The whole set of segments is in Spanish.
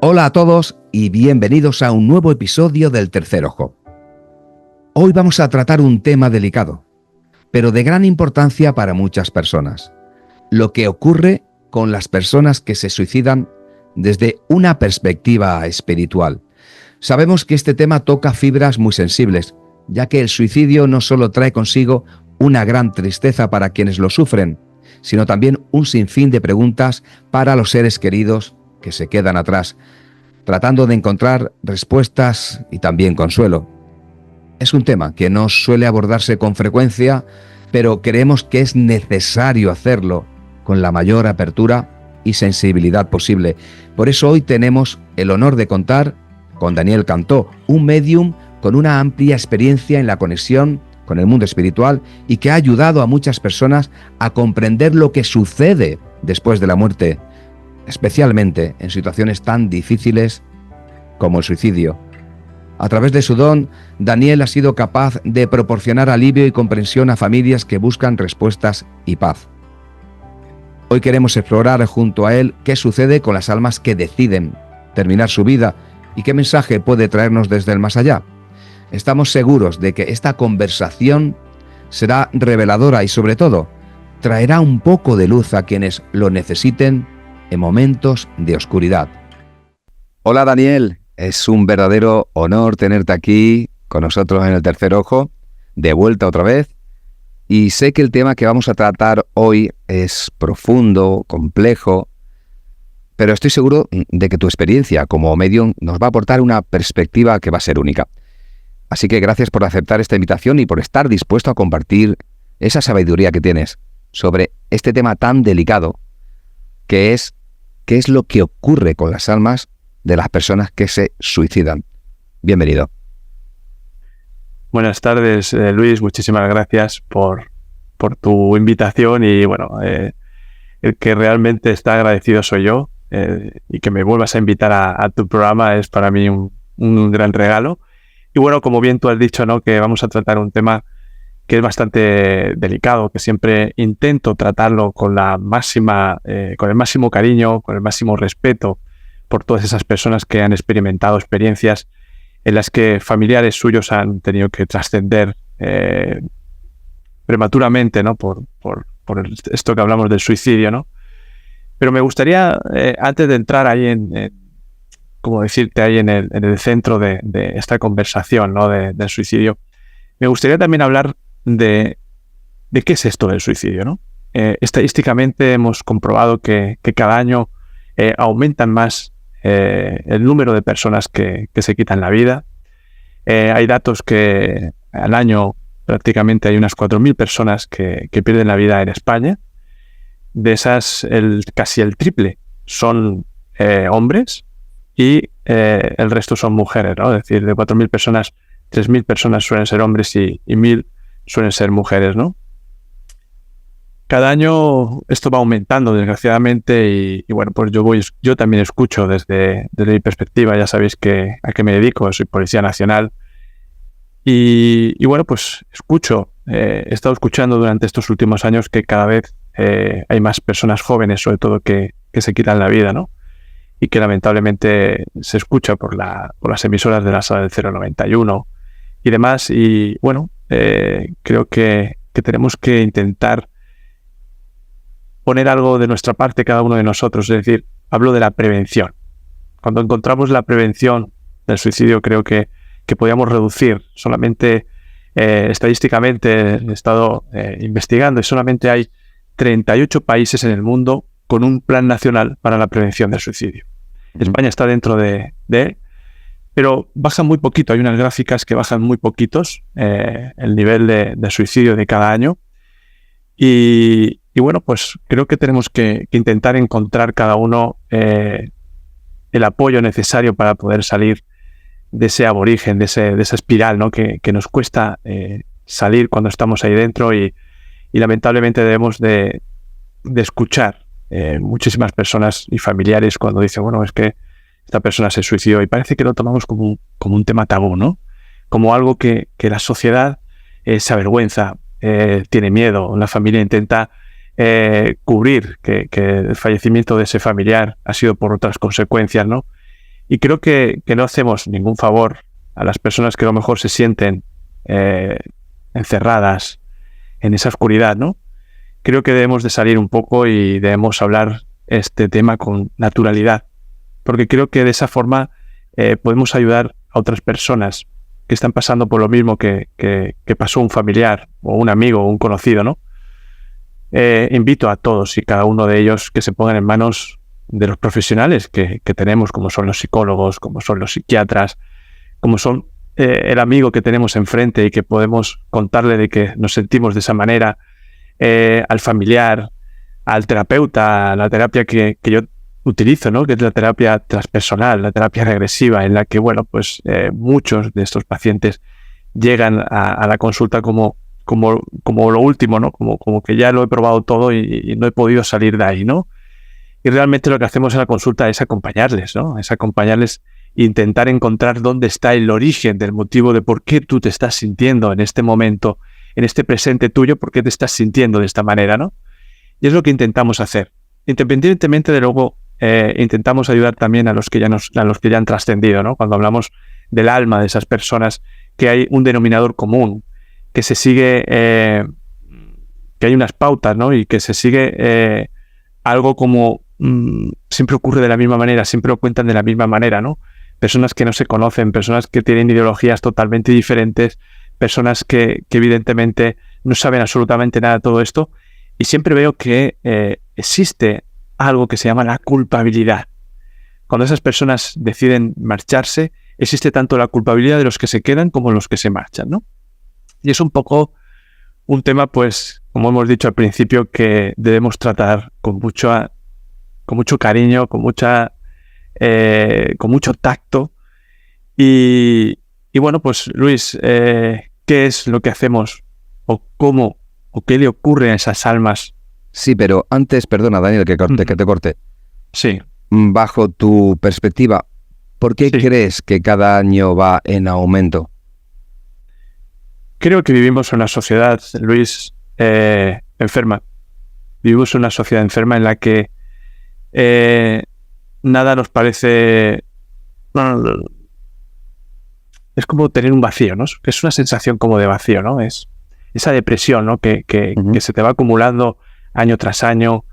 Hola a todos y bienvenidos a un nuevo episodio del Tercer Ojo. Hoy vamos a tratar un tema delicado, pero de gran importancia para muchas personas. Lo que ocurre con las personas que se suicidan desde una perspectiva espiritual. Sabemos que este tema toca fibras muy sensibles, ya que el suicidio no solo trae consigo una gran tristeza para quienes lo sufren, sino también un sinfín de preguntas para los seres queridos que se quedan atrás, tratando de encontrar respuestas y también consuelo. Es un tema que no suele abordarse con frecuencia, pero creemos que es necesario hacerlo con la mayor apertura y sensibilidad posible. Por eso hoy tenemos el honor de contar con Daniel Cantó, un médium con una amplia experiencia en la conexión con el mundo espiritual y que ha ayudado a muchas personas a comprender lo que sucede después de la muerte, especialmente en situaciones tan difíciles como el suicidio. A través de su don, Daniel ha sido capaz de proporcionar alivio y comprensión a familias que buscan respuestas y paz. Hoy queremos explorar junto a él qué sucede con las almas que deciden terminar su vida y qué mensaje puede traernos desde el más allá. Estamos seguros de que esta conversación será reveladora y, sobre todo, traerá un poco de luz a quienes lo necesiten en momentos de oscuridad. Hola Daniel, es un verdadero honor tenerte aquí con nosotros en el Tercer Ojo, de vuelta otra vez, y sé que el tema que vamos a tratar hoy es profundo, complejo, pero estoy seguro de que tu experiencia como medium nos va a aportar una perspectiva que va a ser única. Así que gracias por aceptar esta invitación y por estar dispuesto a compartir esa sabiduría que tienes sobre este tema tan delicado que es qué es lo que ocurre con las almas de las personas que se suicidan. Bienvenido. Buenas tardes, Luis. Muchísimas gracias por tu invitación y el que realmente está agradecido soy yo y que me vuelvas a invitar a tu programa es para mí un gran regalo. Y bueno, como bien tú has dicho, ¿no?, que vamos a tratar un tema que es bastante delicado, que siempre intento tratarlo con el máximo cariño, con el máximo respeto por todas esas personas que han experimentado experiencias en las que familiares suyos han tenido que trascender prematuramente, ¿no?, por esto que hablamos del suicidio, ¿no? Pero me gustaría, antes de entrar ahí como decirte, ahí en el centro de esta conversación, ¿no?, del suicidio, me gustaría también hablar de qué es esto del suicidio, ¿no? Estadísticamente hemos comprobado que cada año aumentan más el número de personas que se quitan la vida. Hay datos que al año prácticamente hay unas 4.000 personas que pierden la vida en España. De esas, casi el triple son hombres y el resto son mujeres, ¿no? Es decir, de 4.000 personas, 3.000 personas suelen ser hombres y 1.000 suelen ser mujeres, ¿no? Cada año esto va aumentando, desgraciadamente, y bueno, pues yo también escucho desde mi perspectiva. Ya sabéis a qué me dedico, soy Policía Nacional, y bueno, pues he estado escuchando durante estos últimos años que cada vez hay más personas jóvenes, sobre todo, que se quitan la vida, ¿no? Y que lamentablemente se escucha por las emisoras de la sala del 091 y demás, y bueno, creo que tenemos que intentar poner algo de nuestra parte cada uno de nosotros. Es decir, hablo de la prevención. Cuando encontramos la prevención del suicidio, creo que podríamos reducir. Solamente estadísticamente he estado investigando y solamente hay 38 países en el mundo con un plan nacional para la prevención del suicidio. España está dentro de él, pero bajan muy poquito. Hay unas gráficas que bajan muy poquitos el nivel de suicidio de cada año. Y bueno, pues creo que tenemos que intentar encontrar cada uno el apoyo necesario para poder salir de ese aborigen, de esa espiral, ¿no?, que nos cuesta salir cuando estamos ahí dentro, y lamentablemente debemos de escuchar muchísimas personas y familiares cuando dicen, bueno, es que esta persona se suicidó, y parece que lo tomamos como un tema tabú, ¿no? Como algo que la sociedad se avergüenza, tiene miedo. La familia intenta cubrir que el fallecimiento de ese familiar ha sido por otras consecuencias, ¿no? Y creo que no hacemos ningún favor a las personas que a lo mejor se sienten encerradas en esa oscuridad, ¿no? Creo que debemos de salir un poco y debemos hablar este tema con naturalidad, porque creo que de esa forma podemos ayudar a otras personas que están pasando por lo mismo que pasó un familiar o un amigo o un conocido, ¿no? Invito a todos y cada uno de ellos que se pongan en manos de los profesionales que tenemos, como son los psicólogos, como son los psiquiatras, como son el amigo que tenemos enfrente y que podemos contarle de que nos sentimos de esa manera, al familiar, al terapeuta, a la terapia que yo utilizo, ¿no? Que es la terapia transpersonal, la terapia regresiva, en la que, bueno, pues muchos de estos pacientes llegan a la consulta como lo último, ¿no? Como que ya lo he probado todo y no he podido salir de ahí, ¿no? Y realmente lo que hacemos en la consulta es acompañarles, ¿no? Es acompañarles e intentar encontrar dónde está el origen del motivo de por qué tú te estás sintiendo en este momento, en este presente tuyo, por qué te estás sintiendo de esta manera, ¿no? Y es lo que intentamos hacer. Independientemente de luego, intentamos ayudar también a los que ya han trascendido, ¿no? Cuando hablamos del alma de esas personas, que hay un denominador común, que se sigue, que hay unas pautas, ¿no? Y que se sigue algo como siempre ocurre de la misma manera, siempre lo cuentan de la misma manera, ¿no? Personas que no se conocen, personas que tienen ideologías totalmente diferentes, personas que evidentemente no saben absolutamente nada de todo esto, y siempre veo que existe algo que se llama la culpabilidad. Cuando esas personas deciden marcharse, existe tanto la culpabilidad de los que se quedan como los que se marchan, ¿no? Y es un poco un tema, pues, como hemos dicho al principio, que debemos tratar con mucho cariño, con mucho tacto. Y bueno, pues, Luis, ¿qué es lo que hacemos? ¿O cómo? ¿O qué le ocurre a esas almas? Sí, pero antes, perdona, Daniel, que te corte. Sí. Bajo tu perspectiva, ¿por qué crees que cada año va en aumento? Creo que vivimos en una sociedad, Luis, enferma. Vivimos en una sociedad enferma en la que nada nos parece... Es como tener un vacío, ¿no? Es una sensación como de vacío, ¿no? Es esa depresión, ¿no? Que se te va acumulando año tras año.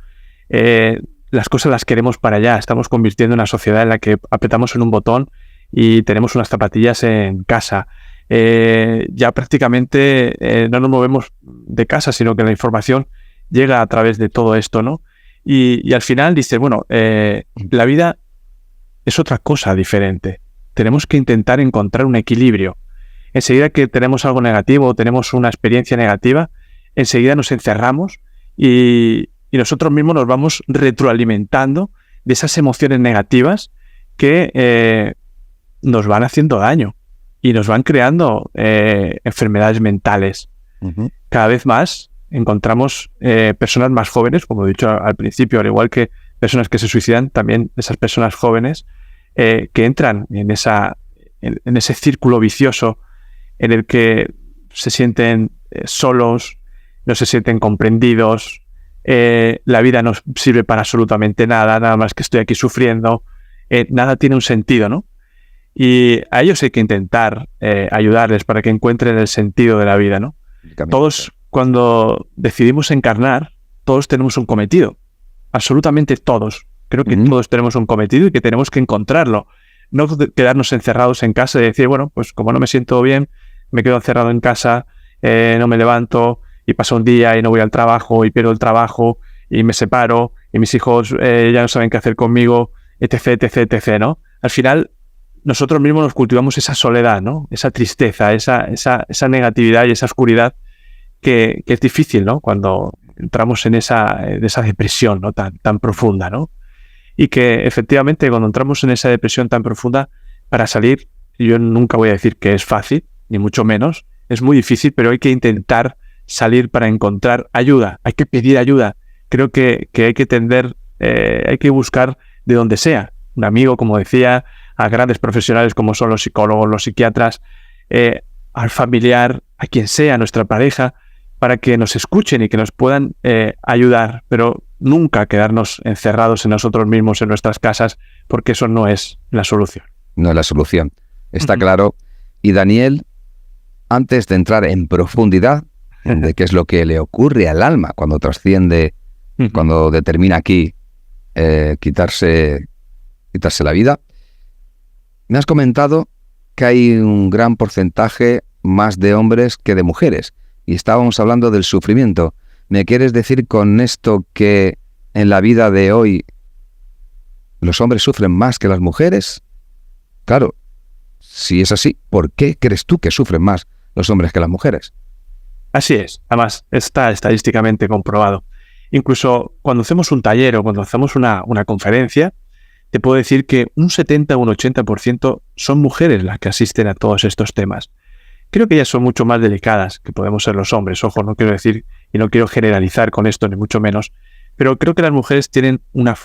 Las cosas las queremos para allá. Estamos convirtiendo en una sociedad en la que apretamos en un botón y tenemos unas zapatillas en casa. Ya prácticamente no nos movemos de casa, sino que la información llega a través de todo esto, ¿no? Y al final dices, bueno, la vida es otra cosa diferente. Tenemos que intentar encontrar un equilibrio. Enseguida que tenemos algo negativo o tenemos una experiencia negativa, enseguida nos encerramos y nosotros mismos nos vamos retroalimentando de esas emociones negativas que nos van haciendo daño y nos van creando enfermedades mentales. Uh-huh. Cada vez más encontramos personas más jóvenes, como he dicho al principio, al igual que personas que se suicidan, también esas personas jóvenes que entran en ese círculo vicioso en el que se sienten solos, no se sienten comprendidos, la vida no sirve para absolutamente nada más que estoy aquí sufriendo, nada tiene un sentido, ¿no? Y a ellos hay que intentar ayudarles para que encuentren el sentido de la vida, ¿no? Todos, cuando decidimos encarnar, todos tenemos un cometido, absolutamente todos. Creo que todos tenemos un cometido y que tenemos que encontrarlo. No quedarnos encerrados en casa y decir, bueno, pues como no me siento bien, me quedo encerrado en casa, no me levanto y pasa un día y no voy al trabajo y pierdo el trabajo y me separo y mis hijos ya no saben qué hacer conmigo, etc, etc, etc, ¿no? Al final, nosotros mismos nos cultivamos esa soledad, ¿no? Esa tristeza, esa negatividad y esa oscuridad que es difícil, ¿no? Cuando entramos en esa depresión, ¿no? Tan profunda, ¿no? Y que efectivamente cuando entramos en esa depresión tan profunda, para salir, yo nunca voy a decir que es fácil, ni mucho menos, es muy difícil, pero hay que intentar salir para encontrar ayuda, hay que pedir ayuda. Creo que hay que hay que buscar de donde sea, un amigo, como decía, a grandes profesionales como son los psicólogos, los psiquiatras, al familiar, a quien sea, a nuestra pareja, para que nos escuchen y que nos puedan ayudar, pero nunca quedarnos encerrados en nosotros mismos, en nuestras casas, porque eso no es la solución. No es la solución, está claro. Y Daniel, antes de entrar en profundidad de qué es lo que le ocurre al alma cuando trasciende, cuando determina aquí quitarse la vida, me has comentado que hay un gran porcentaje más de hombres que de mujeres, y estábamos hablando del sufrimiento. ¿Me quieres decir con esto que en la vida de hoy los hombres sufren más que las mujeres? Claro, si es así, ¿por qué crees tú que sufren más los hombres que las mujeres? Así es, además está estadísticamente comprobado. Incluso cuando hacemos un taller o cuando hacemos una conferencia, te puedo decir que un 70 o un 80% son mujeres las que asisten a todos estos temas. Creo que ellas son mucho más delicadas que podemos ser los hombres. Ojo, no quiero decir y no quiero generalizar con esto, ni mucho menos, pero creo que las mujeres tienen una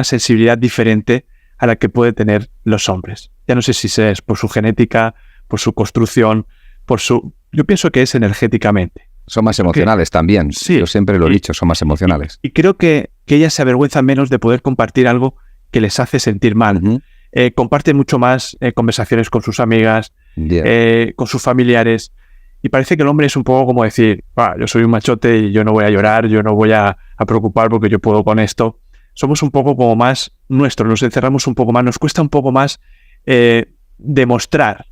sensibilidad diferente a la que pueden tener los hombres. Ya no sé si es por su genética, por su construcción, yo pienso que es energéticamente. Son más emocionales también. Sí, yo siempre lo he dicho, son más emocionales. Y creo que ellas se avergüenzan menos de poder compartir algo que les hace sentir mal. Comparten mucho más conversaciones con sus amigas, con sus familiares, y parece que el hombre es un poco como decir, yo soy un machote y yo no voy a llorar, yo no voy a preocupar porque yo puedo con esto. Somos un poco como más nuestros, nos encerramos un poco más, nos cuesta un poco más demostrar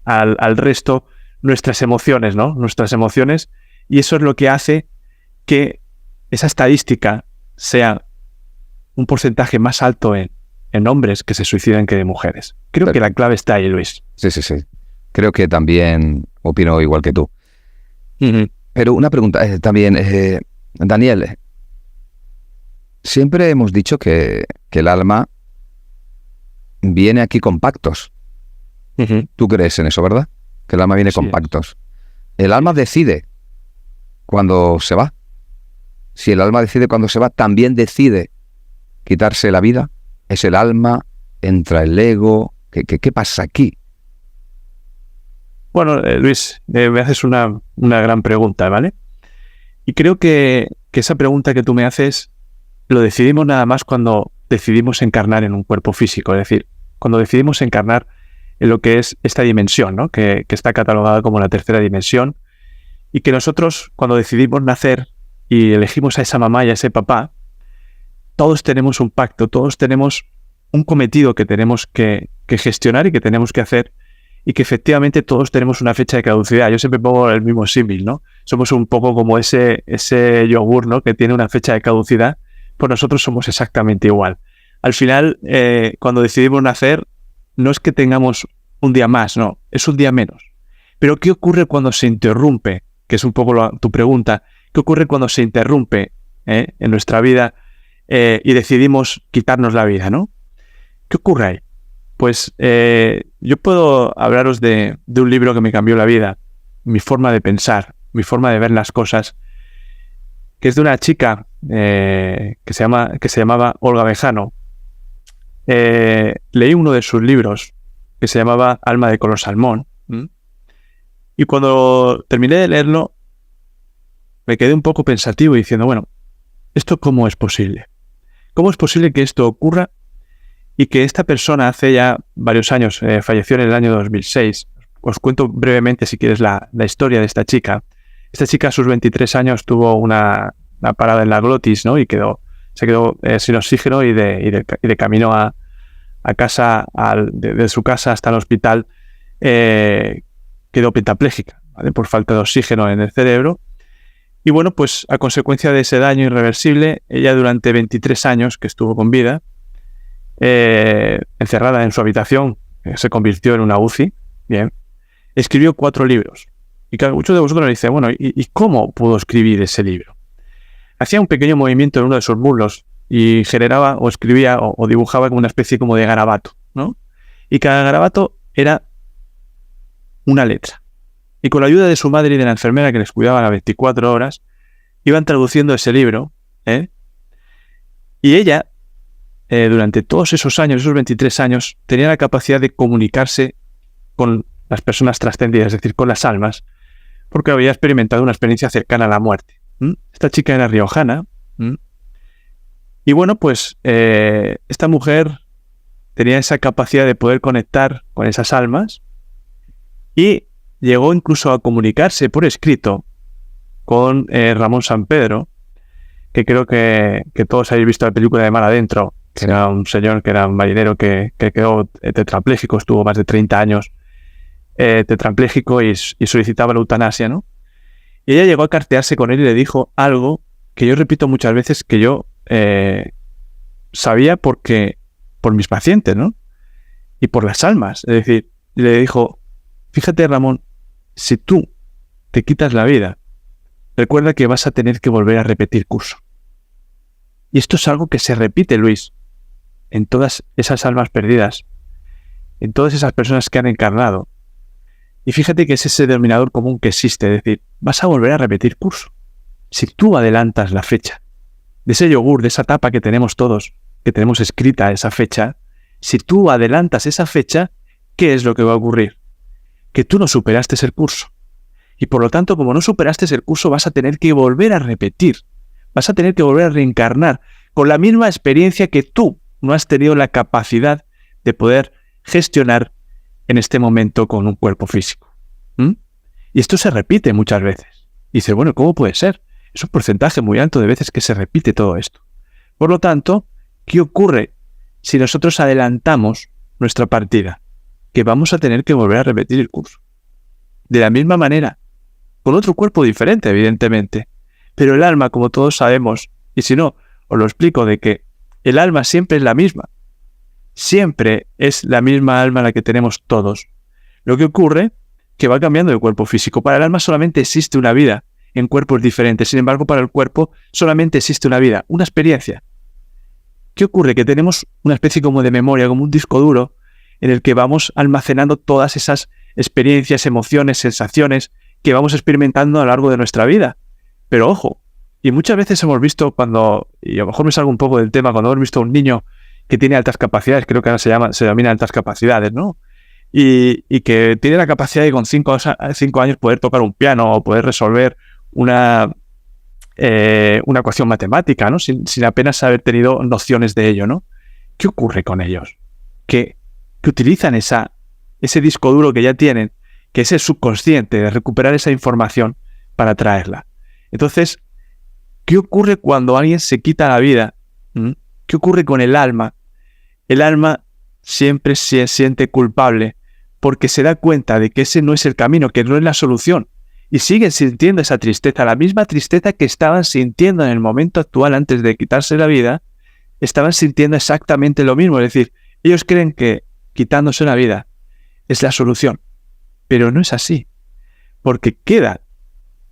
al resto nuestras emociones, ¿no? Nuestras emociones, y eso es lo que hace que esa estadística sea un porcentaje más alto en hombres que se suicidan que de mujeres. Creo que la clave está ahí, Luis. Sí. Creo que también opino igual que tú. Pero una pregunta también, Daniel. Siempre hemos dicho que el alma viene aquí con pactos. Tú crees en eso, ¿verdad? Que el alma viene con pactos. El alma decide cuando se va. Si el alma decide cuando se va, también decide quitarse la vida. ¿Es el alma? ¿Entra el ego? ¿Qué pasa aquí? Bueno, Luis, me haces una gran pregunta, ¿vale? Y creo que esa pregunta que tú me haces lo decidimos nada más cuando decidimos encarnar en un cuerpo físico, es decir, cuando decidimos encarnar en lo que es esta dimensión, ¿no? Que está catalogada como la tercera dimensión, y que nosotros, cuando decidimos nacer y elegimos a esa mamá y a ese papá, todos tenemos un pacto, todos tenemos un cometido que tenemos que gestionar y que tenemos que hacer, y que efectivamente todos tenemos una fecha de caducidad. Yo siempre pongo el mismo símil, ¿no? Somos un poco como ese yogur, ¿no? Que tiene una fecha de caducidad, pues nosotros somos exactamente igual. Al final, cuando decidimos nacer, no es que tengamos un día más, no, es un día menos. Pero ¿qué ocurre cuando se interrumpe? Que es un poco tu pregunta. ¿Qué ocurre cuando se interrumpe en nuestra vida y decidimos quitarnos la vida, ¿no? ¿Qué ocurre ahí? Pues yo puedo hablaros de un libro que me cambió la vida, mi forma de pensar, mi forma de ver las cosas, que es de una chica que se llamaba Olga Bejarano. Leí uno de sus libros que se llamaba Alma de color salmón, y cuando terminé de leerlo me quedé un poco pensativo diciendo, bueno, ¿esto cómo es posible? ¿Cómo es posible que esto ocurra y que esta persona hace ya varios años, falleció en el año 2006? Os cuento brevemente, si quieres, la historia de esta chica. Esta chica a sus 23 años tuvo una parada en la glotis, ¿no? Y se quedó sin oxígeno y de camino a casa, de su casa hasta el hospital, quedó pentapléjica, ¿vale? Por falta de oxígeno en el cerebro. Y bueno, pues a consecuencia de ese daño irreversible, ella durante 23 años que estuvo con vida, encerrada en su habitación, se convirtió en una UCI, bien, escribió 4 libros. Y claro, muchos de vosotros me dicen, bueno, ¿y cómo pudo escribir ese libro? Hacía un pequeño movimiento en uno de sus muslos y generaba o escribía o dibujaba como una especie como de garabato, ¿no? Y cada garabato era una letra. Y con la ayuda de su madre y de la enfermera que les cuidaba a las 24 horas, iban traduciendo ese libro, y ella, durante todos esos años, esos 23 años, tenía la capacidad de comunicarse con las personas trascendidas, es decir, con las almas, porque había experimentado una experiencia cercana a la muerte. Esta chica era riojana. Y bueno, pues esta mujer tenía esa capacidad de poder conectar con esas almas y llegó incluso a comunicarse por escrito con Ramón Sampedro, que creo que todos habéis visto la película de Mar Adentro, que era un señor que era un marinero que quedó tetrapléjico, estuvo más de 30 años tetrapléjico y solicitaba la eutanasia, ¿no? Y ella llegó a cartearse con él y le dijo algo que yo repito muchas veces, que yo sabía por mis pacientes, ¿no? Y por las almas. Es decir, le dijo, fíjate, Ramón, si tú te quitas la vida, recuerda que vas a tener que volver a repetir curso. Y esto es algo que se repite, Luis, en todas esas almas perdidas, en todas esas personas que han encarnado. Y fíjate que es ese denominador común que existe, es decir, vas a volver a repetir curso. Si tú adelantas la fecha de ese yogur, de esa tapa que tenemos todos, que tenemos escrita esa fecha, si tú adelantas esa fecha, ¿qué es lo que va a ocurrir? Que tú no superaste el curso. Y por lo tanto, como no superaste el curso, vas a tener que volver a repetir. Vas a tener que volver a reencarnar con la misma experiencia que tú no has tenido la capacidad de poder gestionar en este momento con un cuerpo físico. Y esto se repite muchas veces. Y dices, bueno, ¿cómo puede ser? Es un porcentaje muy alto de veces que se repite todo esto. Por lo tanto, ¿qué ocurre si nosotros adelantamos nuestra partida? Que vamos a tener que volver a repetir el curso. De la misma manera, con otro cuerpo diferente, evidentemente. Pero el alma, como todos sabemos, y si no, os lo explico, de que el alma siempre es la misma. Siempre es la misma alma la que tenemos todos. Lo que ocurre que va cambiando de cuerpo físico. Para el alma solamente existe una vida en cuerpos diferentes. Sin embargo, para el cuerpo solamente existe una vida, una experiencia. ¿Qué ocurre? Que tenemos una especie como de memoria, como un disco duro, en el que vamos almacenando todas esas experiencias, emociones, sensaciones que vamos experimentando a lo largo de nuestra vida. Pero ojo, y muchas veces hemos visto y a lo mejor me salgo un poco del tema, cuando hemos visto a un niño que tiene altas capacidades, creo que ahora se denomina altas capacidades, ¿no? Y que tiene la capacidad de con 5 años poder tocar un piano o poder resolver una ecuación matemática, ¿no? Sin apenas haber tenido nociones de ello, ¿no? ¿Qué ocurre con ellos? Que utilizan ese disco duro que ya tienen, que es el subconsciente, de recuperar esa información para traerla. Entonces, ¿qué ocurre cuando alguien se quita la vida? ¿Qué ocurre con el alma? El alma siempre se siente culpable porque se da cuenta de que ese no es el camino, que no es la solución. Y siguen sintiendo esa tristeza, la misma tristeza que estaban sintiendo en el momento actual antes de quitarse la vida, estaban sintiendo exactamente lo mismo. Es decir, ellos creen que quitándose la vida es la solución, pero no es así, porque queda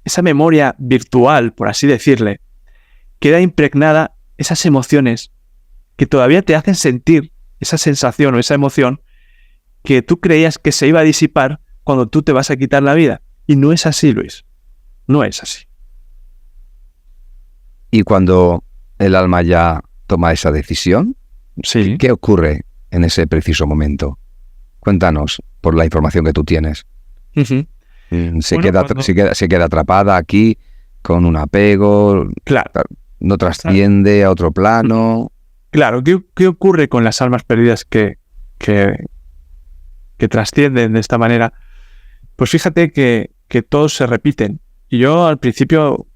esa memoria virtual, por así decirle, queda impregnada esas emociones que todavía te hacen sentir esa sensación o esa emoción que tú creías que se iba a disipar cuando tú te vas a quitar la vida. Y no es así, Luis. No es así. Y cuando el alma ya toma esa decisión, sí. ¿Qué ocurre en ese preciso momento? Cuéntanos, por la información que tú tienes. Se queda atrapada aquí con un apego, claro, no trasciende a otro plano. Claro, ¿qué ocurre con las almas perdidas que trascienden de esta manera? Pues fíjate que todos se repiten. Y yo al principio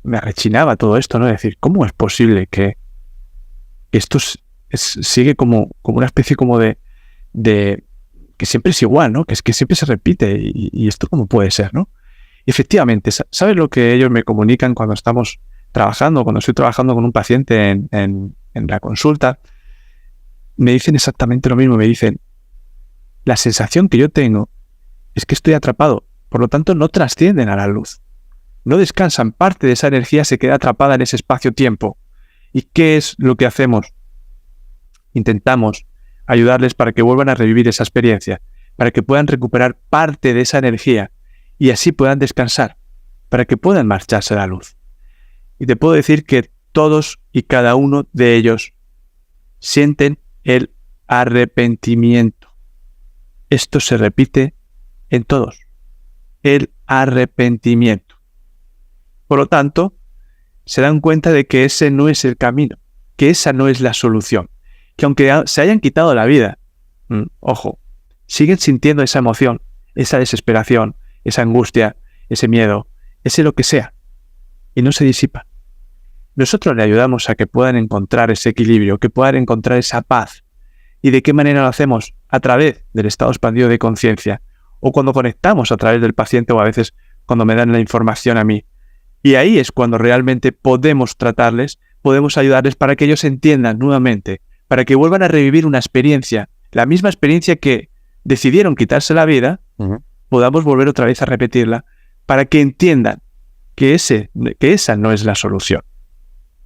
me rechinaba todo esto, ¿no? Es decir, ¿cómo es posible que esto sigue como una especie como de que siempre es igual, ¿no? Que siempre se repite y esto cómo puede ser, ¿no? Y efectivamente, ¿sabes lo que ellos me comunican cuando estamos trabajando, cuando estoy trabajando con un paciente en la consulta? Me dicen exactamente lo mismo, me dicen, la sensación que yo tengo es que estoy atrapado, por lo tanto no trascienden a la luz, no descansan, parte de esa energía se queda atrapada en ese espacio-tiempo. ¿Y qué es lo que hacemos? Intentamos ayudarles para que vuelvan a revivir esa experiencia, para que puedan recuperar parte de esa energía y así puedan descansar, para que puedan marcharse a la luz. Y te puedo decir que todos y cada uno de ellos sienten el arrepentimiento. Esto se repite en todos. El arrepentimiento. Por lo tanto, se dan cuenta de que ese no es el camino, que esa no es la solución, que aunque se hayan quitado la vida, ojo, siguen sintiendo esa emoción, esa desesperación, esa angustia, ese miedo, ese lo que sea, y no se disipa. Nosotros le ayudamos a que puedan encontrar ese equilibrio, que puedan encontrar esa paz. ¿Y de qué manera lo hacemos? A través del estado expandido de conciencia, o cuando conectamos a través del paciente, o a veces cuando me dan la información a mí. Y ahí es cuando realmente podemos tratarles, podemos ayudarles para que ellos entiendan nuevamente, para que vuelvan a revivir una experiencia, la misma experiencia que decidieron quitarse la vida, podamos volver otra vez a repetirla, para que entiendan que esa no es la solución.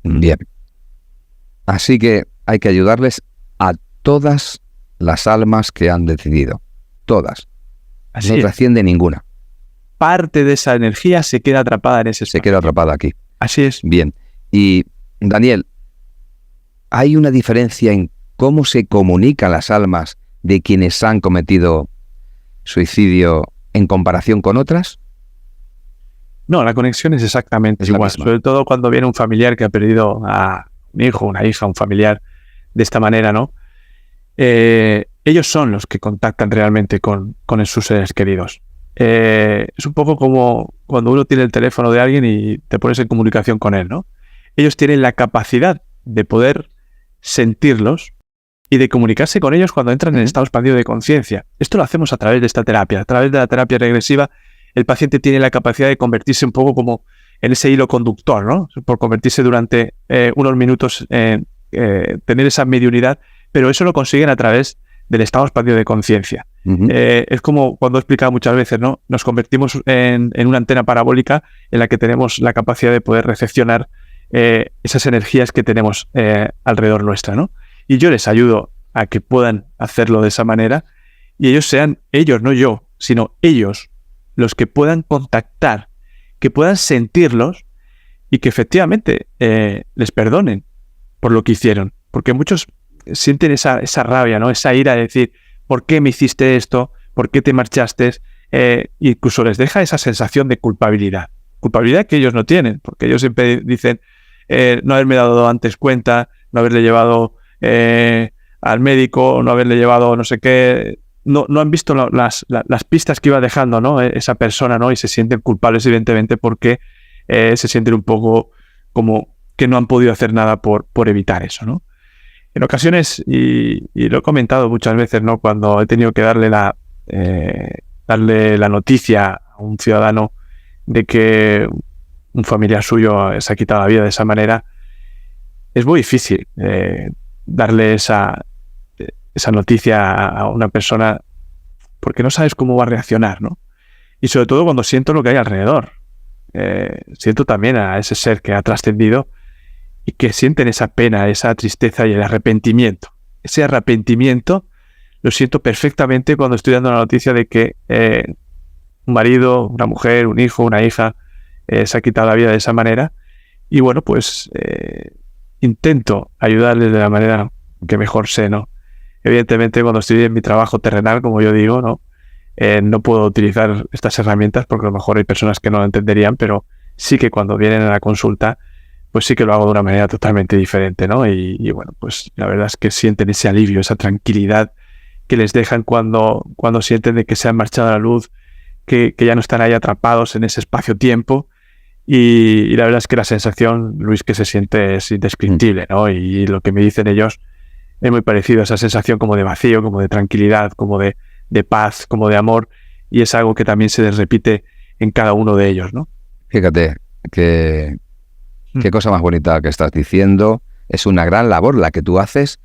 Bien. Así que hay que ayudarles a todas las almas que han decidido. Todas. Así no es. trasciende ninguna. Parte de esa energía se queda atrapada en ese espacio. Se queda atrapada aquí. Así es. Bien. Y, Daniel, ¿hay una diferencia en cómo se comunican las almas de quienes han cometido suicidio en comparación con otras? No, la conexión es exactamente igual. Sobre todo cuando viene un familiar que ha perdido a un hijo, una hija, un familiar de esta manera, ¿no? Ellos son los que contactan realmente con sus seres queridos. Es un poco como cuando uno tiene el teléfono de alguien y te pones en comunicación con él, ¿no? Ellos tienen la capacidad de poder sentirlos y de comunicarse con ellos cuando entran en estado expandido de conciencia. Esto lo hacemos a través de esta terapia. A través de la terapia regresiva, el paciente tiene la capacidad de convertirse un poco como en ese hilo conductor, ¿no? Por convertirse durante unos minutos, tener esa mediunidad, pero eso lo consiguen a través del estado expandido de conciencia. Es como cuando he explicado muchas veces, ¿no? Nos convertimos en una antena parabólica en la que tenemos la capacidad de poder recepcionar esas energías que tenemos alrededor nuestra, ¿no? Y yo les ayudo a que puedan hacerlo de esa manera y ellos sean, ellos, no yo, sino ellos, los que puedan contactar, que puedan sentirlos y que efectivamente les perdonen por lo que hicieron. Porque muchos sienten esa rabia, ¿no? Esa ira de decir, ¿por qué me hiciste esto? ¿Por qué te marchaste? Incluso les deja esa sensación de culpabilidad. Culpabilidad que ellos no tienen, porque ellos siempre dicen no haberme dado antes cuenta, no haberle llevado al médico, no haberle llevado no sé qué. No han visto las pistas que iba dejando, ¿no? Esa persona, ¿no? Y se sienten culpables, evidentemente, porque se sienten un poco como que no han podido hacer nada por evitar eso, ¿no? En ocasiones, y lo he comentado muchas veces, ¿no? Cuando he tenido que darle la noticia a un ciudadano de que un familiar suyo se ha quitado la vida de esa manera, es muy difícil darle esa noticia a una persona porque no sabes cómo va a reaccionar, ¿no? Y sobre todo cuando siento lo que hay alrededor. Siento también a ese ser que ha trascendido y que sienten esa pena, esa tristeza y el arrepentimiento. Ese arrepentimiento lo siento perfectamente cuando estoy dando la noticia de que un marido, una mujer, un hijo, una hija se ha quitado la vida de esa manera. Y bueno, pues intento ayudarles de la manera que mejor sé, ¿no? Evidentemente, cuando estoy en mi trabajo terrenal, como yo digo, ¿no? No puedo utilizar estas herramientas porque a lo mejor hay personas que no lo entenderían, pero sí que cuando vienen a la consulta, pues sí que lo hago de una manera totalmente diferente, ¿no? Y bueno, pues la verdad es que sienten ese alivio, esa tranquilidad que les dejan cuando sienten de que se han marchado a la luz, que ya no están ahí atrapados en ese espacio-tiempo. Y la verdad es que la sensación, Luis, que se siente es indescriptible, ¿no? Y lo que me dicen ellos es muy parecido a esa sensación como de vacío, como de tranquilidad, como de paz, como de amor, y es algo que también se les repite en cada uno de ellos, ¿no? Fíjate, qué cosa más bonita que estás diciendo. Es una gran labor la que tú haces.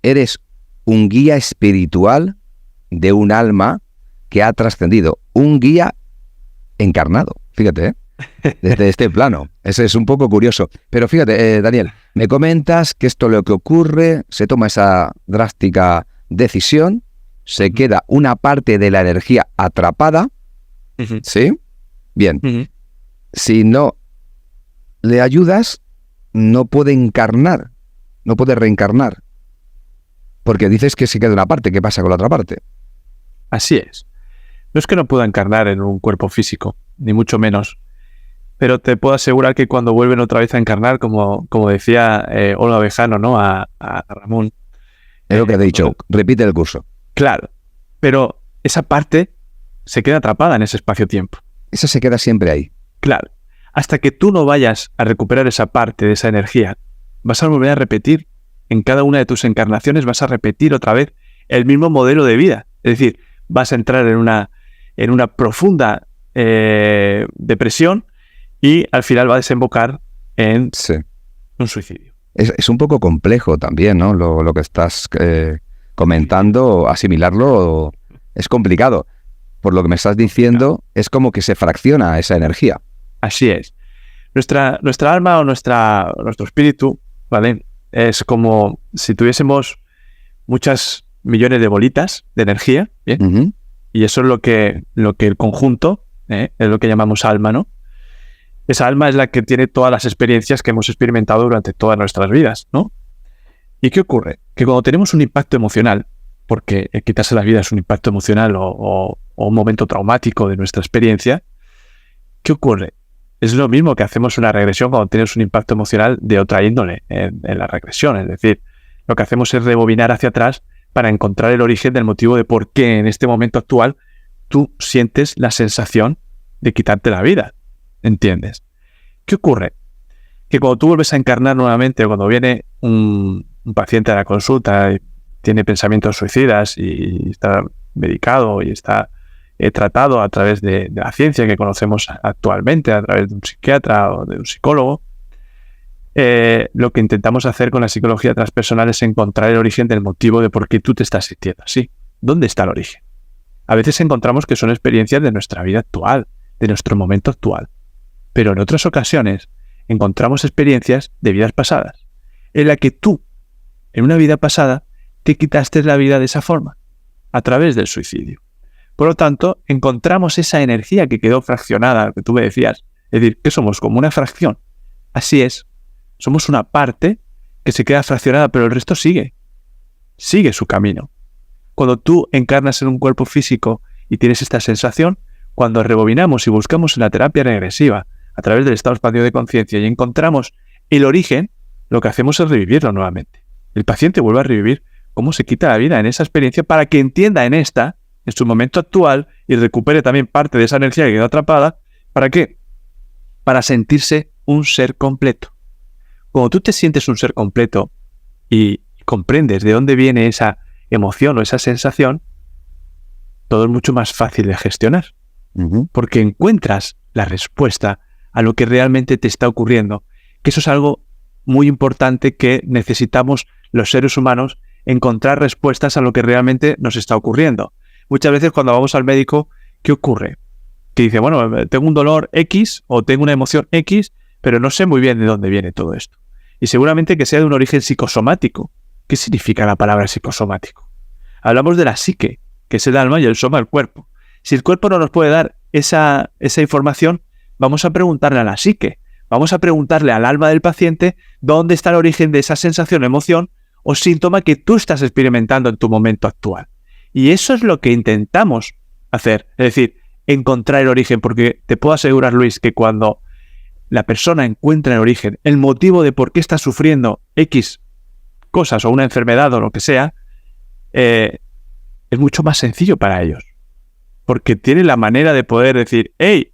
Eres un guía espiritual de un alma que ha trascendido, un guía encarnado, fíjate, desde este plano. Ese es un poco curioso. Pero fíjate, Daniel, me comentas que esto es lo que ocurre, se toma esa drástica decisión, se queda una parte de la energía atrapada, ¿sí? Bien. Si no le ayudas, no puede encarnar, no puede reencarnar. Porque dices que se queda una parte, ¿qué pasa con la otra parte? Así es. No es que no pueda encarnar en un cuerpo físico, ni mucho menos. Pero te puedo asegurar que cuando vuelven otra vez a encarnar, como decía Olga Bejarano, ¿no? a Ramón. Es lo que he dicho, repite el curso. Claro, pero esa parte se queda atrapada en ese espacio-tiempo. Esa se queda siempre ahí. Claro. Hasta que tú no vayas a recuperar esa parte de esa energía, vas a volver a repetir, en cada una de tus encarnaciones vas a repetir otra vez el mismo modelo de vida. Es decir, vas a entrar en una profunda depresión y al final va a desembocar en un suicidio. Es un poco complejo también, ¿no? Lo que estás comentando, asimilarlo es complicado. Por lo que me estás diciendo, es como que se fracciona esa energía. Así es. Nuestra alma o nuestro espíritu, ¿vale? Es como si tuviésemos muchas millones de bolitas de energía, ¿bien? Uh-huh. Y eso es lo que el conjunto, es lo que llamamos alma, ¿no? Esa alma es la que tiene todas las experiencias que hemos experimentado durante todas nuestras vidas, ¿no? ¿Y qué ocurre? Que cuando tenemos un impacto emocional, porque quitarse la vida es un impacto emocional o un momento traumático de nuestra experiencia, ¿qué ocurre? Es lo mismo que hacemos una regresión cuando tienes un impacto emocional de otra índole en la regresión. Es decir, lo que hacemos es rebobinar hacia atrás para encontrar el origen del motivo de por qué en este momento actual tú sientes la sensación de quitarte la vida. ¿Entiendes? ¿Qué ocurre? Que cuando tú vuelves a encarnar nuevamente o cuando viene un paciente a la consulta y tiene pensamientos suicidas y está medicado y está tratado a través de la ciencia que conocemos actualmente, a través de un psiquiatra o de un psicólogo, lo que intentamos hacer con la psicología transpersonal es encontrar el origen del motivo de por qué tú te estás sintiendo así. ¿Dónde está el origen? A veces encontramos que son experiencias de nuestra vida actual, de nuestro momento actual. Pero en otras ocasiones encontramos experiencias de vidas pasadas, en la que tú, en una vida pasada, te quitaste la vida de esa forma, a través del suicidio. Por lo tanto, encontramos esa energía que quedó fraccionada, lo que tú me decías. Es decir, que somos como una fracción. Así es. Somos una parte que se queda fraccionada, pero el resto sigue. Sigue su camino. Cuando tú encarnas en un cuerpo físico y tienes esta sensación, cuando rebobinamos y buscamos en la terapia regresiva, a través del estado espacio de conciencia, y encontramos el origen, lo que hacemos es revivirlo nuevamente. El paciente vuelve a revivir cómo se quita la vida en esa experiencia para que entienda en su momento actual, y recupere también parte de esa energía que quedó atrapada. ¿Para qué? Para sentirse un ser completo. Cuando tú te sientes un ser completo y comprendes de dónde viene esa emoción o esa sensación, todo es mucho más fácil de gestionar. Uh-huh. Porque encuentras la respuesta a lo que realmente te está ocurriendo. Que eso es algo muy importante que necesitamos los seres humanos, encontrar respuestas a lo que realmente nos está ocurriendo. Muchas veces cuando vamos al médico, ¿qué ocurre? Que dice, bueno, tengo un dolor X o tengo una emoción X, pero no sé muy bien de dónde viene todo esto. Y seguramente que sea de un origen psicosomático. ¿Qué significa la palabra psicosomático? Hablamos de la psique, que es el alma, y el soma, el cuerpo. Si el cuerpo no nos puede dar esa información, vamos a preguntarle a la psique. Vamos a preguntarle al alma del paciente dónde está el origen de esa sensación, emoción o síntoma que tú estás experimentando en tu momento actual. Y eso es lo que intentamos hacer, es decir, encontrar el origen, porque te puedo asegurar, Luis, que cuando la persona encuentra el origen, el motivo de por qué está sufriendo X cosas o una enfermedad o lo que sea, es mucho más sencillo para ellos, porque tiene la manera de poder decir, hey,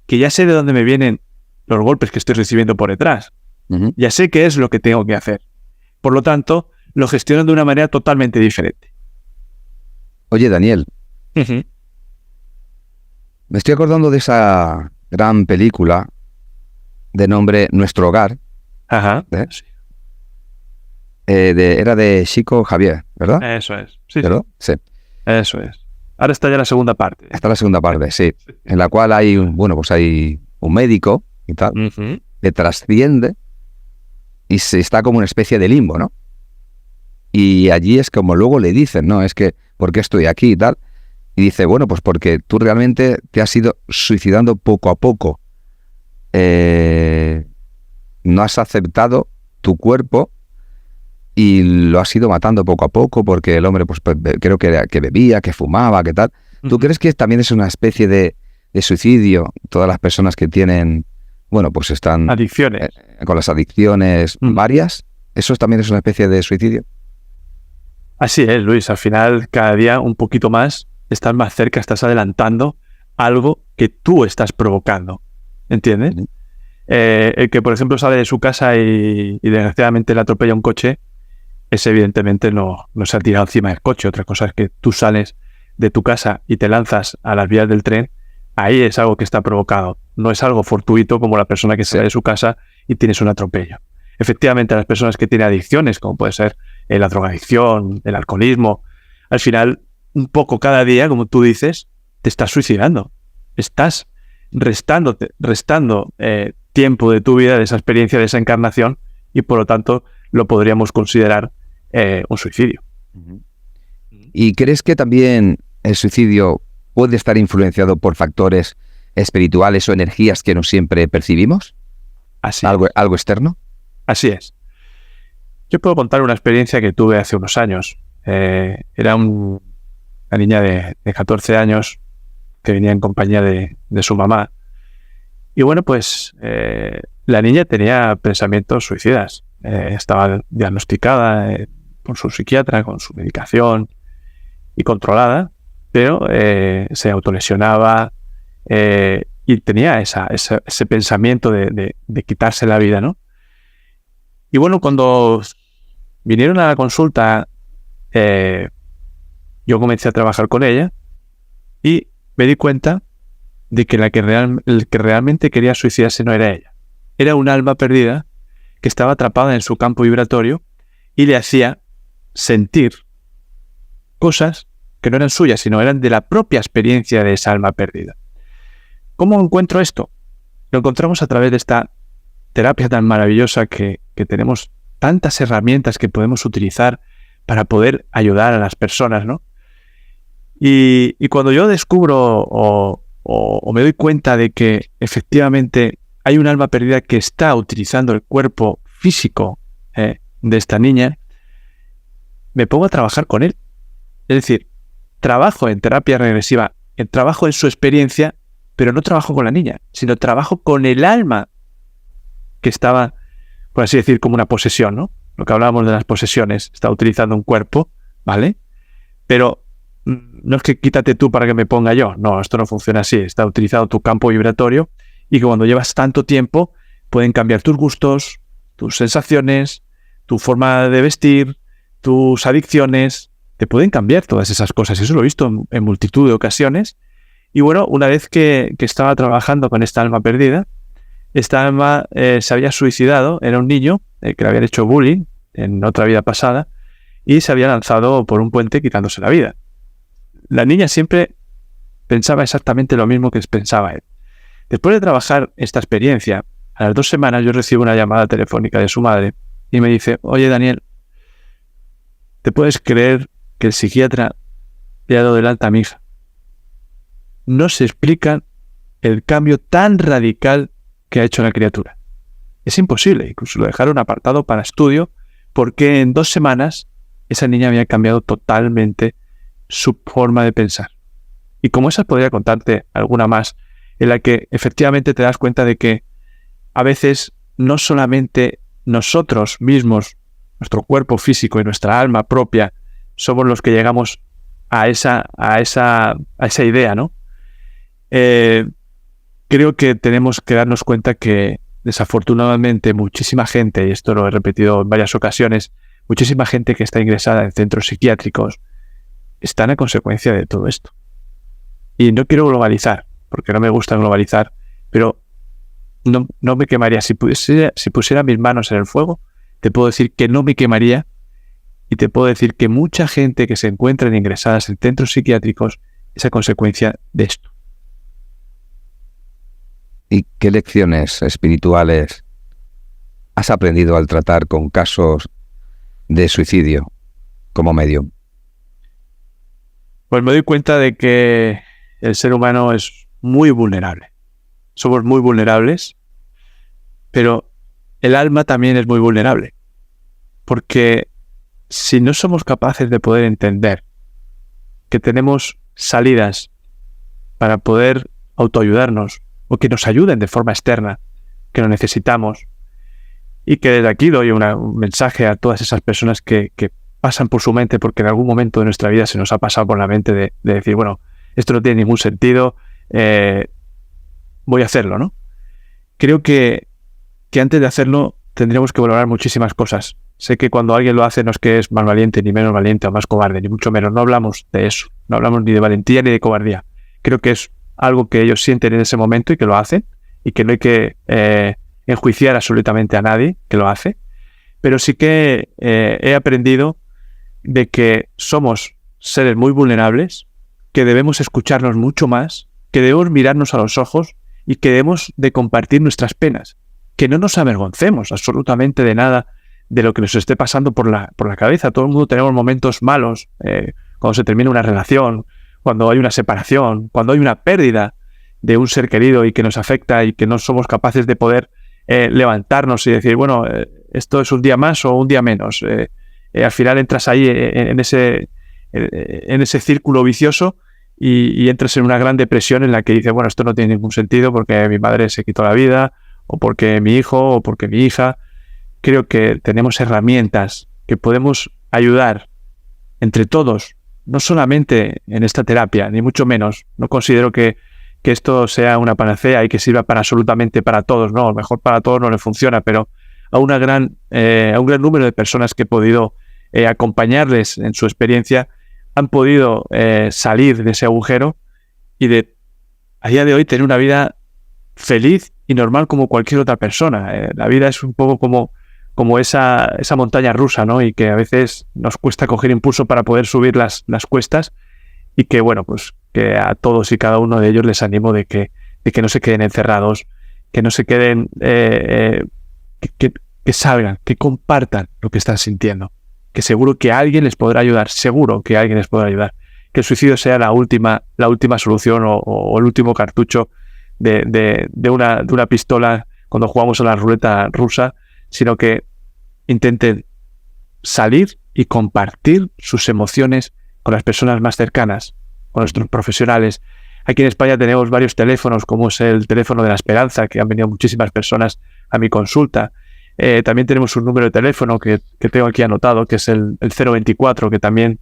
que ya sé de dónde me vienen los golpes que estoy recibiendo por detrás, uh-huh. Ya sé qué es lo que tengo que hacer. Por lo tanto, lo gestionan de una manera totalmente diferente. Oye, Daniel, uh-huh. Me estoy acordando de esa gran película de nombre Nuestro Hogar. Ajá. Sí. Era de Chico Xavier, ¿verdad? Eso es. Sí, sí. Eso es. Ahora está ya la segunda parte. Está la segunda parte, sí. En la cual hay un médico y tal, uh-huh. Que trasciende y se está como una especie de limbo, ¿no? Y allí es como luego le dicen, ¿no? Es que, ¿por qué estoy aquí y tal? Y dice, bueno, pues porque tú realmente te has ido suicidando poco a poco. No has aceptado tu cuerpo y lo has ido matando poco a poco porque el hombre, pues creo que bebía, que fumaba, que tal. ¿Tú crees que también es una especie de de suicidio, todas las personas que tienen, bueno, pues están Adicciones. Con las adicciones varias, ¿eso también es una especie de suicidio? Así es, Luis. Al final, cada día un poquito más, estás más cerca, estás adelantando algo que tú estás provocando. ¿Entiendes? El que, por ejemplo, sale de su casa y desgraciadamente le atropella un coche, ese evidentemente no se ha tirado encima del coche. Otra cosa es que tú sales de tu casa y te lanzas a las vías del tren. Ahí es algo que está provocado. No es algo fortuito como la persona que sale de su casa y tienes un atropello. Efectivamente, las personas que tienen adicciones, como puede ser la drogadicción, el alcoholismo, al final, un poco cada día, como tú dices, te estás suicidando. Estás restando tiempo de tu vida, de esa experiencia, de esa encarnación, y por lo tanto lo podríamos considerar un suicidio. ¿Y crees que también el suicidio puede estar influenciado por factores espirituales o energías que no siempre percibimos? ¿Algo externo? Así es. Yo puedo contar una experiencia que tuve hace unos años. Era una niña de 14 años que venía en compañía de su mamá. Y bueno, pues la niña tenía pensamientos suicidas. Estaba diagnosticada por su psiquiatra, con su medicación y controlada, pero se autolesionaba y tenía ese pensamiento de quitarse la vida, ¿no? Y bueno, cuando vinieron a la consulta, yo comencé a trabajar con ella y me di cuenta de que el que realmente quería suicidarse no era ella. Era un alma perdida que estaba atrapada en su campo vibratorio y le hacía sentir cosas que no eran suyas, sino eran de la propia experiencia de esa alma perdida. ¿Cómo encuentro esto? Lo encontramos a través de esta terapia tan maravillosa que tenemos tantas herramientas que podemos utilizar para poder ayudar a las personas, ¿no? Y cuando yo descubro o me doy cuenta de que efectivamente hay un alma perdida que está utilizando el cuerpo físico de esta niña, me pongo a trabajar con él. Es decir, trabajo en terapia regresiva, trabajo en su experiencia, pero no trabajo con la niña, sino trabajo con el alma que estaba, por así decir, como una posesión, ¿no? Lo que hablábamos de las posesiones, está utilizando un cuerpo, ¿vale? Pero no es que quítate tú para que me ponga yo. No, esto no funciona así. Está utilizando tu campo vibratorio y que cuando llevas tanto tiempo pueden cambiar tus gustos, tus sensaciones, tu forma de vestir, tus adicciones. Te pueden cambiar todas esas cosas. Eso lo he visto en multitud de ocasiones. Y bueno, una vez que estaba trabajando con esta alma perdida, esta alma se había suicidado. Era un niño que le habían hecho bullying en otra vida pasada y se había lanzado por un puente quitándose la vida. La niña siempre pensaba exactamente lo mismo que pensaba él. Después de trabajar esta experiencia, a las 2 semanas yo recibo una llamada telefónica de su madre y me dice: oye, Daniel, ¿te puedes creer que el psiquiatra le ha dado el alta a mi hija? No se explica el cambio tan radical que ha hecho la criatura. Es imposible, incluso lo dejaron apartado para estudio porque en 2 semanas esa niña había cambiado totalmente su forma de pensar. Y como esas podría contarte alguna más, en la que efectivamente te das cuenta de que a veces no solamente nosotros mismos, nuestro cuerpo físico y nuestra alma propia, somos los que llegamos a esa idea, ¿no? Creo que tenemos que darnos cuenta que desafortunadamente muchísima gente, y esto lo he repetido en varias ocasiones, muchísima gente que está ingresada en centros psiquiátricos están a consecuencia de todo esto. Y no quiero globalizar, porque no me gusta globalizar, pero no me quemaría. Si pusiera mis manos en el fuego, te puedo decir que no me quemaría, y te puedo decir que mucha gente que se encuentra ingresadas en centros psiquiátricos es a consecuencia de esto. ¿Y qué lecciones espirituales has aprendido al tratar con casos de suicidio como medium? Pues me doy cuenta de que el ser humano es muy vulnerable. Somos muy vulnerables, pero el alma también es muy vulnerable. Porque si no somos capaces de poder entender que tenemos salidas para poder autoayudarnos o que nos ayuden de forma externa, que lo necesitamos. Y que desde aquí doy un mensaje a todas esas personas que pasan por su mente, porque en algún momento de nuestra vida se nos ha pasado por la mente de decir, bueno, esto no tiene ningún sentido, voy a hacerlo, ¿no? Creo que antes de hacerlo tendríamos que valorar muchísimas cosas. Sé que cuando alguien lo hace no es que es más valiente, ni menos valiente o más cobarde, ni mucho menos. No hablamos de eso. No hablamos ni de valentía ni de cobardía. Creo que es algo que ellos sienten en ese momento y que lo hacen, y que no hay que enjuiciar absolutamente a nadie que lo hace. Pero sí que he aprendido de que somos seres muy vulnerables, que debemos escucharnos mucho más, que debemos mirarnos a los ojos y que debemos de compartir nuestras penas. Que no nos avergoncemos absolutamente de nada de lo que nos esté pasando por la cabeza. Todo el mundo tenemos momentos malos, cuando se termina una relación, cuando hay una separación, cuando hay una pérdida de un ser querido y que nos afecta y que no somos capaces de poder levantarnos y decir, bueno, esto es un día más o un día menos. Al final entras ahí en ese círculo vicioso y entras en una gran depresión en la que dices, bueno, esto no tiene ningún sentido porque mi madre se quitó la vida, o porque mi hijo, o porque mi hija. Creo que tenemos herramientas que podemos ayudar entre todos, no solamente en esta terapia, ni mucho menos. No considero que esto sea una panacea y que sirva para absolutamente para todos, no, a lo mejor para todos no le funciona, pero a un gran número de personas que he podido acompañarles en su experiencia han podido salir de ese agujero y a día de hoy tener una vida feliz y normal como cualquier otra persona. La vida es un poco como esa montaña rusa, ¿no? Y que a veces nos cuesta coger impulso para poder subir las cuestas, y que, bueno, pues que a todos y cada uno de ellos les animo de que no se queden encerrados, que no se queden, que salgan, que compartan lo que están sintiendo, que seguro que alguien les podrá ayudar, seguro que alguien les podrá ayudar, que el suicidio sea la última solución o el último cartucho de una pistola cuando jugamos a la ruleta rusa, sino que intenten salir y compartir sus emociones con las personas más cercanas, con nuestros profesionales. Aquí en España tenemos varios teléfonos, como es el teléfono de la esperanza, que han venido muchísimas personas a mi consulta. También tenemos un número de teléfono que tengo aquí anotado, que es el 024, que también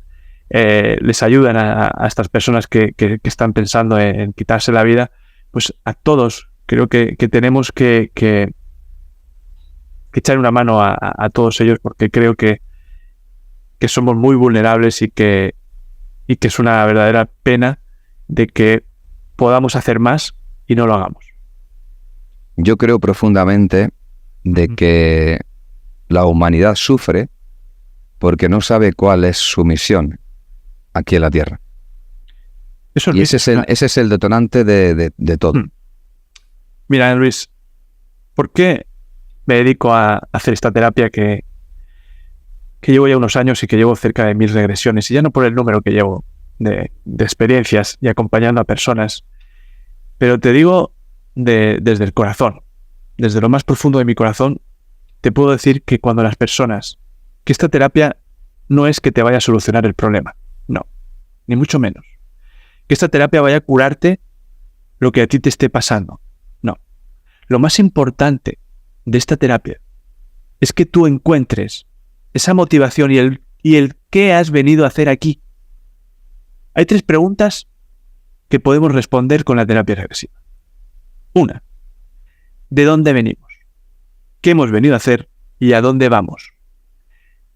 les ayudan a estas personas que están pensando en quitarse la vida. Pues a todos creo que tenemos que echar una mano a todos ellos, porque creo que somos muy vulnerables y que es una verdadera pena de que podamos hacer más y no lo hagamos. Yo creo profundamente de que la humanidad sufre porque no sabe cuál es su misión aquí en la Tierra. Y ese es el detonante de todo. Mira, Luis, ¿por qué me dedico a hacer esta terapia que llevo ya unos años y que llevo cerca de 1000 regresiones? Y ya no por el número que llevo de experiencias y acompañando a personas, pero te digo desde el corazón, desde lo más profundo de mi corazón, te puedo decir que cuando las personas, que esta terapia no es que te vaya a solucionar el problema, no, ni mucho menos. Que esta terapia vaya a curarte lo que a ti te esté pasando, no. Lo más importante de esta terapia es que tú encuentres esa motivación y el qué has venido a hacer aquí. Hay 3 preguntas que podemos responder con la terapia regresiva. 1. ¿De dónde venimos? ¿Qué hemos venido a hacer y a dónde vamos?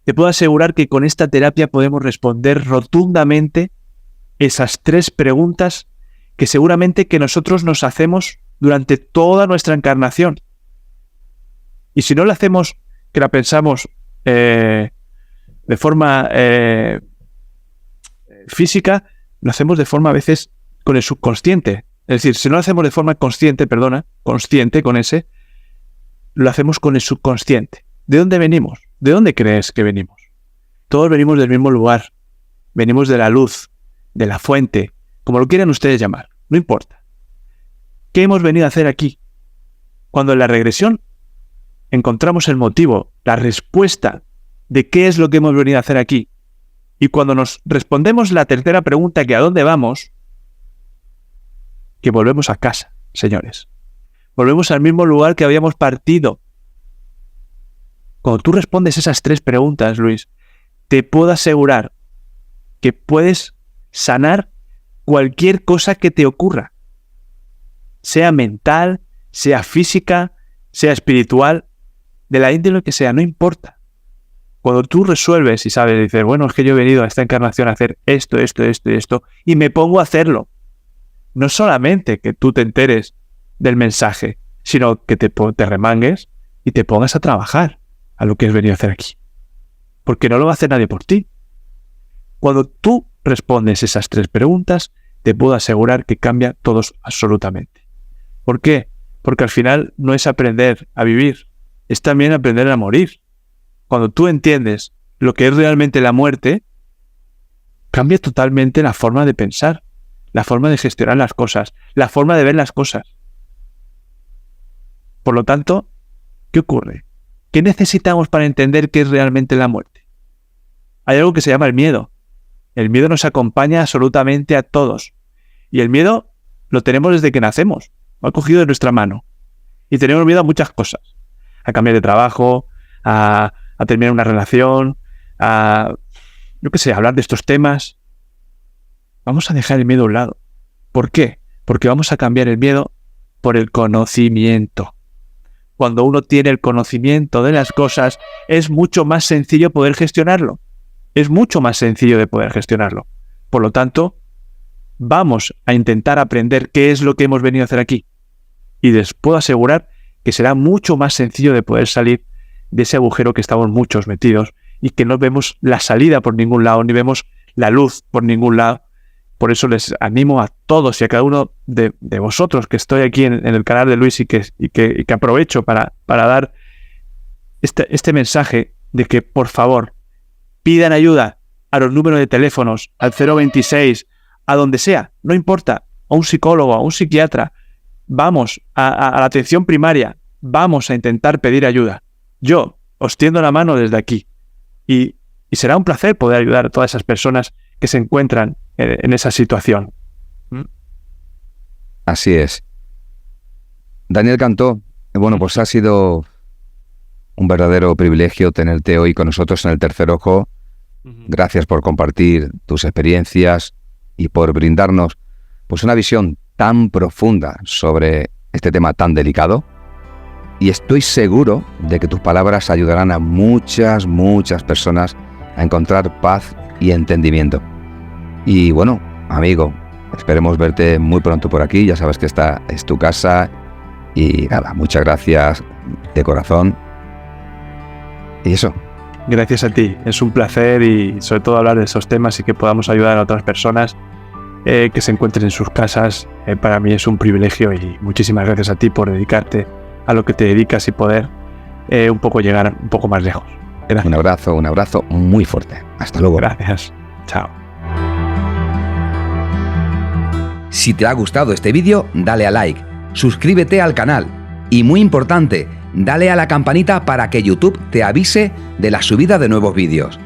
Te puedo asegurar que con esta terapia podemos responder rotundamente esas 3 preguntas que seguramente que nosotros nos hacemos durante toda nuestra encarnación. Y si no la hacemos, que la pensamos de forma física, lo hacemos de forma a veces con el subconsciente. Es decir, si no lo hacemos de forma consciente con ese, lo hacemos con el subconsciente. ¿De dónde venimos? ¿De dónde crees que venimos? Todos venimos del mismo lugar. Venimos de la luz, de la fuente, como lo quieran ustedes llamar, no importa. ¿Qué hemos venido a hacer aquí? Cuando en la regresión encontramos el motivo, la respuesta de qué es lo que hemos venido a hacer aquí, y cuando nos respondemos la tercera pregunta, que a dónde vamos, que volvemos a casa, señores. Volvemos al mismo lugar que habíamos partido. Cuando tú respondes esas 3 preguntas, Luis, te puedo asegurar que puedes sanar cualquier cosa que te ocurra. Sea mental, sea física, sea espiritual, de la índole que sea, no importa. Cuando tú resuelves y sabes, dices, bueno, es que yo he venido a esta encarnación a hacer esto, y me pongo a hacerlo. No solamente que tú te enteres del mensaje, sino que te remangues y te pongas a trabajar a lo que has venido a hacer aquí. Porque no lo va a hacer nadie por ti. Cuando tú respondes esas 3 preguntas, te puedo asegurar que cambia todo absolutamente. ¿Por qué? Porque al final no es aprender a vivir, es también aprender a morir. Cuando tú entiendes lo que es realmente la muerte, cambia totalmente la forma de pensar, la forma de gestionar las cosas, la forma de ver las cosas. Por lo tanto, ¿qué ocurre? ¿Qué necesitamos para entender qué es realmente la muerte? Hay algo que se llama el miedo. El miedo nos acompaña absolutamente a todos. Y el miedo lo tenemos desde que nacemos. Lo ha cogido de nuestra mano. Y tenemos miedo a muchas cosas. A cambiar de trabajo, a terminar una relación, a hablar de estos temas. Vamos a dejar el miedo a un lado. ¿Por qué? Porque vamos a cambiar el miedo por el conocimiento. Cuando uno tiene el conocimiento de las cosas, es mucho más sencillo poder gestionarlo. Es mucho más sencillo de poder gestionarlo. Por lo tanto, vamos a intentar aprender qué es lo que hemos venido a hacer aquí. Y les puedo asegurar que será mucho más sencillo de poder salir de ese agujero que estamos muchos metidos y que no vemos la salida por ningún lado, ni vemos la luz por ningún lado. Por eso les animo a todos y a cada uno de vosotros que estoy aquí en el canal de Luis y que aprovecho para dar este mensaje de que, por favor, pidan ayuda a los números de teléfonos, al 026, a donde sea, no importa, a un psicólogo, a un psiquiatra. Vamos a la atención primaria, vamos a intentar pedir ayuda. Yo os tiendo la mano desde aquí y será un placer poder ayudar a todas esas personas que se encuentran en esa situación. Así es. Daniel Cantó, bueno, pues ha sido un verdadero privilegio tenerte hoy con nosotros en el Tercer Ojo. Gracias por compartir tus experiencias y por brindarnos pues una visión tan profunda sobre este tema tan delicado. Y estoy seguro de que tus palabras ayudarán a muchas personas a encontrar paz y entendimiento. Y bueno, amigo, esperemos verte muy pronto por aquí. Ya sabes que esta es tu casa. Y nada, muchas gracias de corazón. Y eso. Gracias a ti. Es un placer y sobre todo hablar de esos temas y que podamos ayudar a otras personas que se encuentren en sus casas. Para mí es un privilegio y muchísimas gracias a ti por dedicarte a lo que te dedicas y poder un poco llegar un poco más lejos. Gracias. Un abrazo muy fuerte. Hasta luego. Gracias. Chao. Si te ha gustado este vídeo, dale a like, suscríbete al canal y, muy importante, dale a la campanita para que YouTube te avise de la subida de nuevos vídeos.